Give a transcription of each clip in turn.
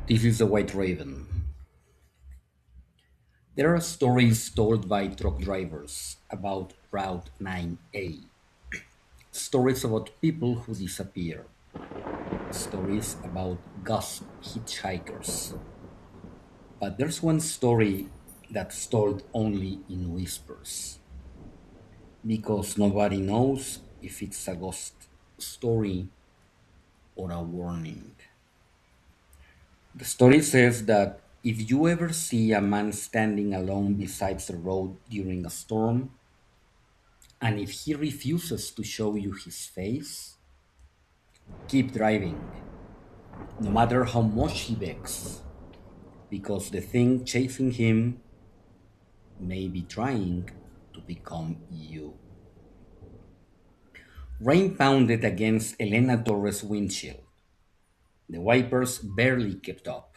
This is the White Raven. There are stories told by truck drivers about Route 9A. Stories about people who disappear. Stories about ghost hitchhikers. But there's one story that's told only in whispers. Because nobody knows if it's a ghost story or a warning. The story says that if you ever see a man standing alone beside the road during a storm, and if he refuses to show you his face, keep driving, no matter how much he begs, because the thing chasing him may be trying to become you. Rain pounded against Elena Torres' windshield. The wipers barely kept up.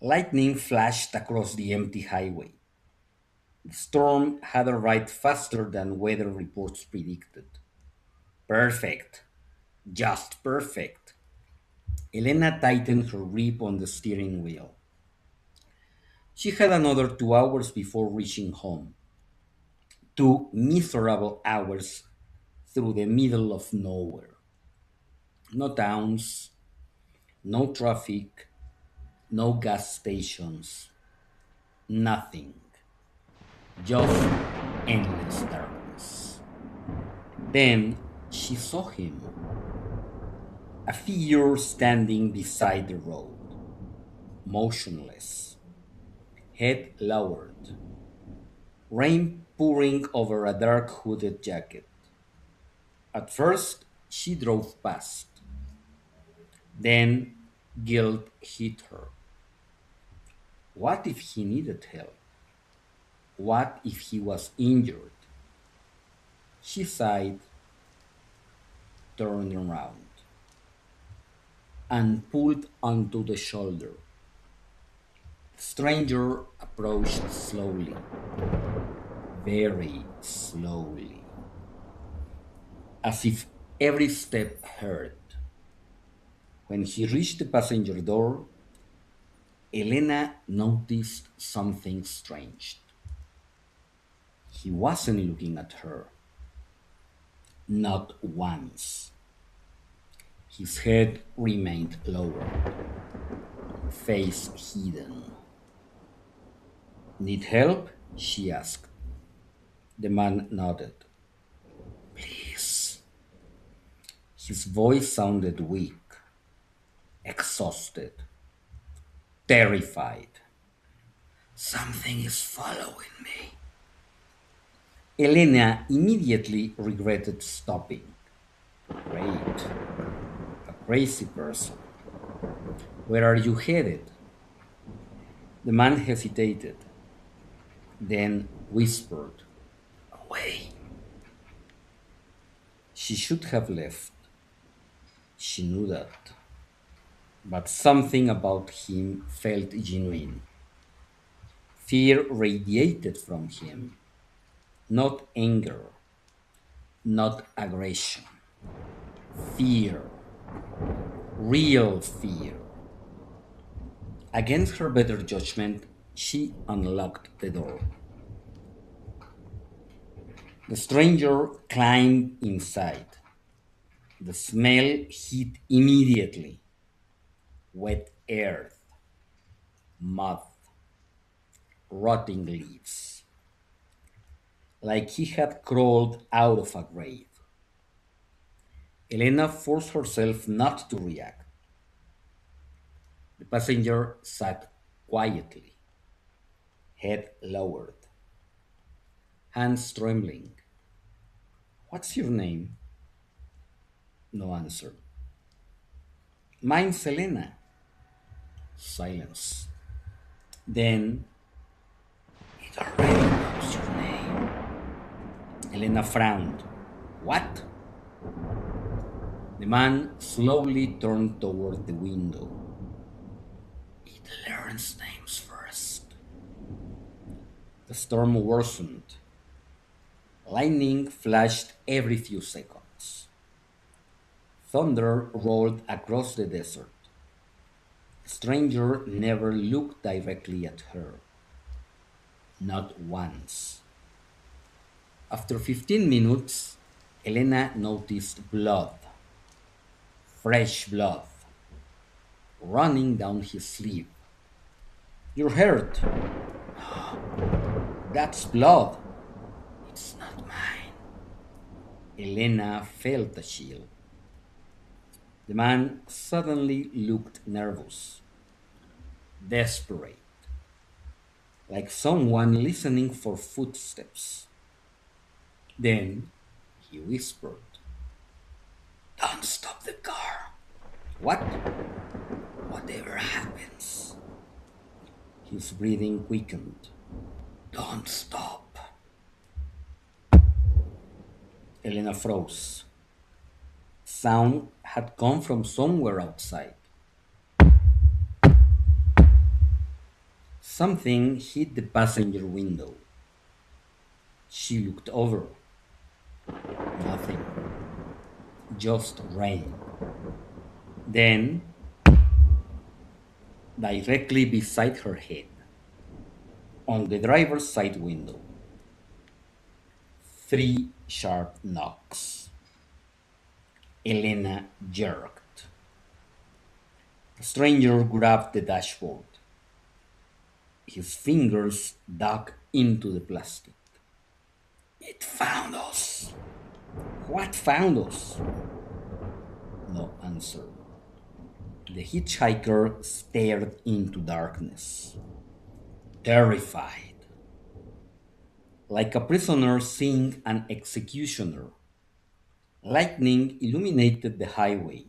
Lightning flashed across the empty highway. The storm had arrived faster than weather reports predicted. Perfect. Just perfect. Elena tightened her grip on the steering wheel. She had another 2 hours before reaching home. 2 miserable hours through the middle of nowhere. No towns, no traffic, no gas stations, nothing. Just endless darkness. Then she saw him, a figure standing beside the road, motionless, head lowered, rain pouring over a dark hooded jacket. At first, she drove past. Then, guilt hit her. What if he needed help? What if he was injured? She sighed, turned around, and pulled onto the shoulder. The stranger approached slowly, very slowly, as if every step hurt. When he reached the passenger door, Elena noticed something strange. He wasn't looking at her, not once. His head remained lowered, face hidden. Need help? She asked. The man nodded. Please. His voice sounded weak, exhausted, terrified. Something is following me. Elena immediately regretted stopping. Great. A crazy person. Where are you headed? The man hesitated, then whispered, away. She should have left. She knew that. But something about him felt genuine. Fear radiated from him, not anger, not aggression. Fear, real fear. Against her better judgment, she unlocked the door. The stranger climbed inside. The smell hit immediately. Wet earth, mud, rotting leaves. Like he had crawled out of a grave. Elena forced herself not to react. The passenger sat quietly, head lowered, hands trembling. What's your name? No answer. Mine's Elena. Silence. Then, it already knows your name. Elena frowned. What? The man slowly turned toward the window. It learns names first. The storm worsened. Lightning flashed every few seconds. Thunder rolled across the desert. stranger never looked directly at her, not once. After 15 minutes, Elena noticed blood, fresh blood, running down his sleeve. You're hurt. That's blood. It's not mine. Elena felt a chill. The man suddenly looked nervous, desperate, like someone listening for footsteps. Then he whispered, don't stop the car. What? Whatever happens. His breathing quickened. Don't stop. Elena froze. Sound had come from somewhere outside. Something hit the passenger window. She looked over. Nothing. Just rain. Then, directly beside her head, on the driver's side window, three sharp knocks. Elena jerked. The stranger grabbed the dashboard. His fingers dug into the plastic. It found us. What found us? No answer. The hitchhiker stared into darkness, terrified, like a prisoner seeing an executioner. Lightning illuminated the highway.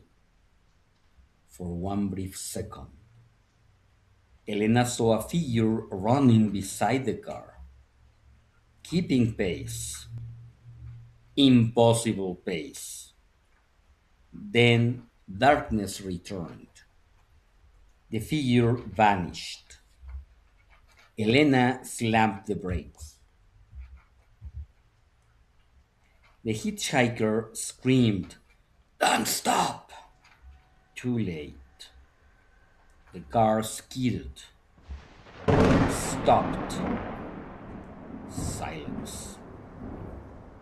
For one brief second, Elena saw a figure running beside the car, keeping pace. Impossible pace. Then darkness returned. The figure vanished. Elena slammed the brakes. The hitchhiker screamed, don't stop! Too late. The car skidded, stopped. Silence.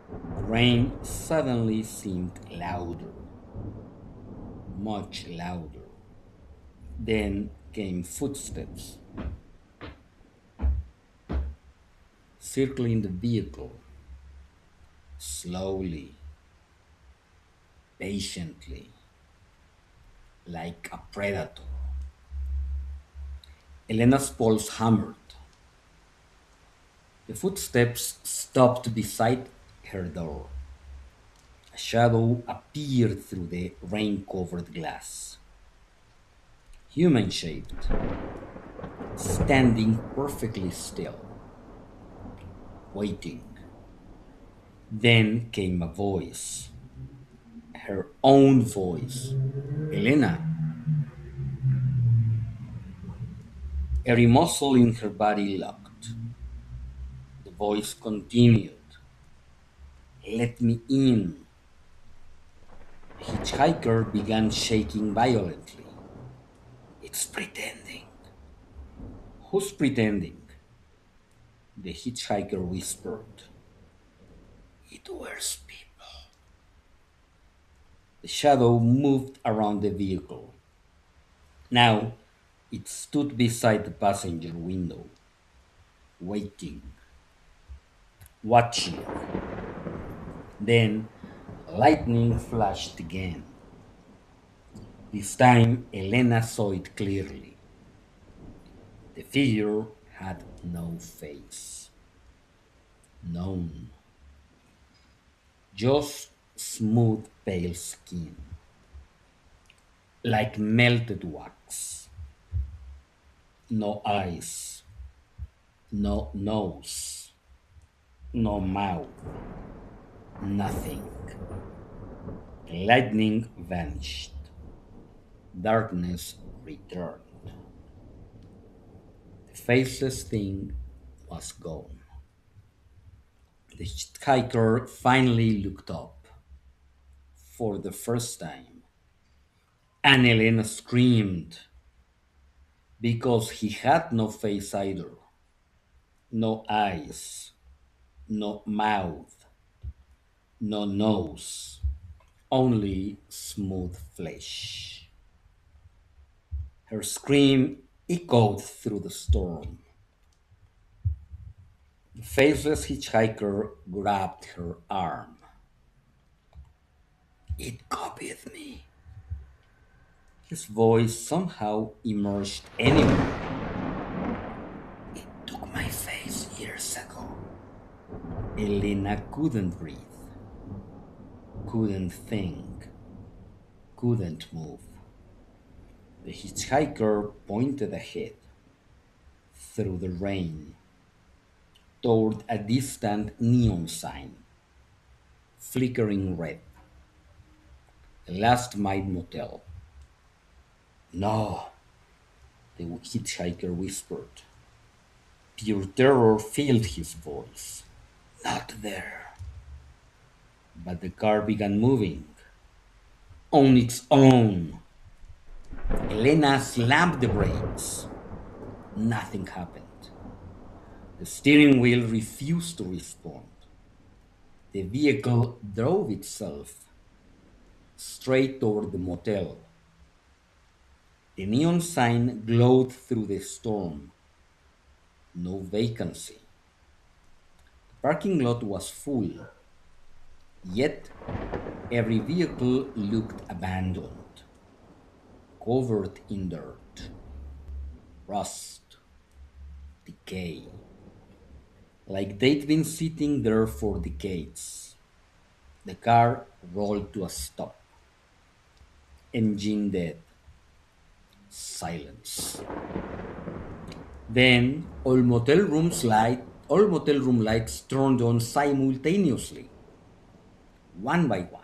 The rain suddenly seemed louder, much louder. Then came footsteps, circling the vehicle, slowly, patiently, like a predator. Elena's pulse hammered. The footsteps stopped beside her door. A shadow appeared through the rain covered glass. Human shaped, standing perfectly still, waiting. Then came a voice, her own voice. Elena. Every muscle in her body locked. The voice continued. Let me in. The hitchhiker began shaking violently. It's pretending. Who's pretending? The hitchhiker whispered. It wears people. The shadow moved around the vehicle. Now it stood beside the passenger window, waiting, watching. Then lightning flashed again. This time Elena saw it clearly. The figure had no face, none, just smooth pale skin, like melted wax. No eyes, no nose, no mouth, nothing. The lightning vanished. Darkness returned. The faceless thing was gone. The hitchhiker finally looked up for the first time, and Elena screamed. because he had no face either, no eyes, no mouth, no nose, only smooth flesh. Her scream echoed through the storm. The faceless hitchhiker grabbed her arm. It copied me. His voice somehow emerged anywhere. It took my face years ago. Elena couldn't breathe, couldn't think, couldn't move. The hitchhiker pointed ahead, through the rain, toward a distant neon sign, flickering red. The Last Mile Motel. No, the hitchhiker whispered. Pure terror filled his voice. Not there. But the car began moving. On its own. Elena slammed the brakes. Nothing happened. The steering wheel refused to respond. The vehicle drove itself straight toward the motel. The neon sign glowed through the storm. No vacancy. The parking lot was full, yet every vehicle looked abandoned, covered in dirt, rust, decay, like they'd been sitting there for decades. The car rolled to a stop, engine dead, silence. Then all motel room lights turned on simultaneously, one by one.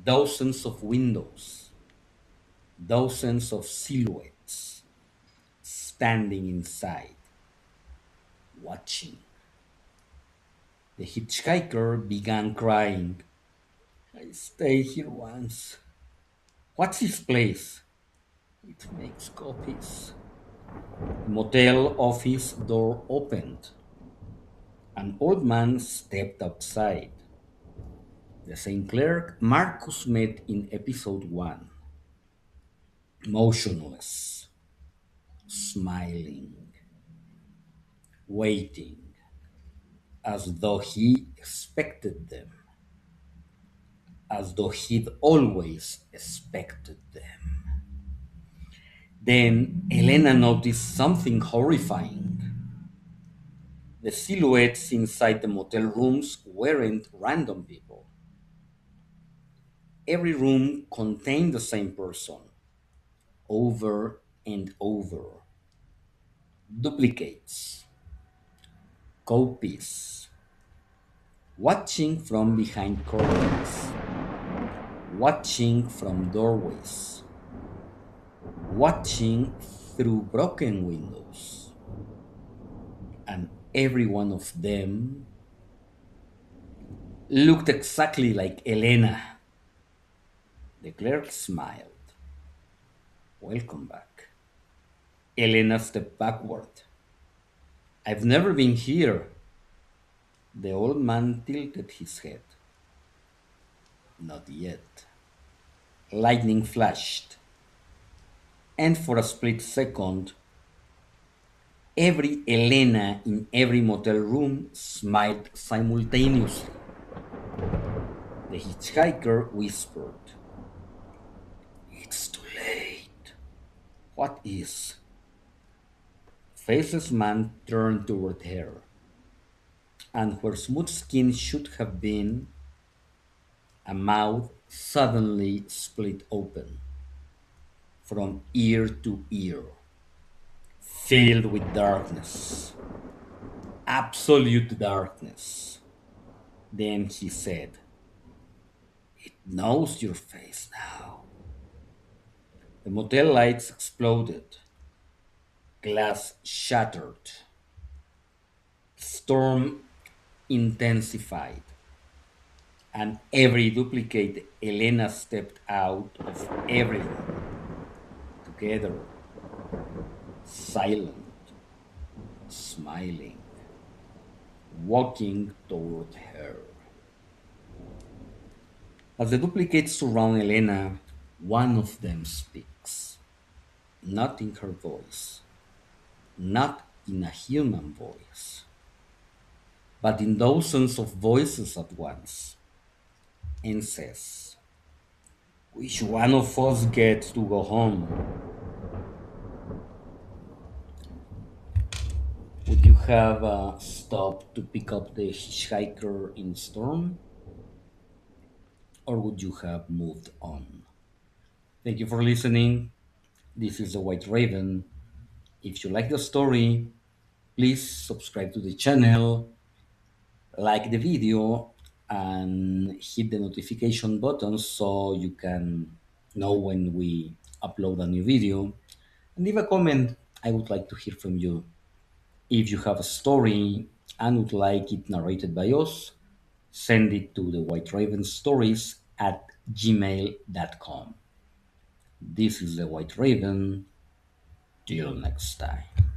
Dozens of windows, dozens of silhouettes standing inside, watching. The hitchhiker began crying. I stayed here once. What's his place? It makes copies. The motel office door opened. An old man stepped outside. The same clerk Marcus met in episode 1. Motionless, smiling, waiting, as though he expected them, as though he'd always expected them. Then Elena noticed something horrifying. The silhouettes inside the motel rooms weren't random people. Every room contained the same person, over and over. Duplicates, copies, watching from behind curtains, watching from doorways, watching through broken windows. And every one of them looked exactly like Elena. The clerk smiled. Welcome back. Elena stepped backward. I've never been here. The old man tilted his head. Not yet. Lightning flashed, and for a split second, every Elena in every motel room smiled simultaneously. The hitchhiker whispered, It's too late. What is? Faceless man turned toward her, and where smooth skin should have been, a mouth suddenly split open, from ear to ear, filled with darkness, absolute darkness. Then he said, It knows your face now. The motel lights exploded, glass shattered, storm intensified, and every duplicate Elena stepped out of every room, together, silent, smiling, walking toward her. As the duplicates surround Elena, one of them speaks, not in her voice, not in a human voice, but in dozens of voices at once, and says, "Which one of us gets to go home? Would you have stopped to pick up the hitchhiker in storm, or would you have moved on?" Thank you for listening. This is the White Raven. If you like the story, please subscribe to the channel, like the video, and hit the notification button so you can know when we upload a new video. And leave a comment. I would like to hear from you. If you have a story and would like it narrated by us, send it to the White Raven Stories at gmail.com. This is the White Raven. Till next time.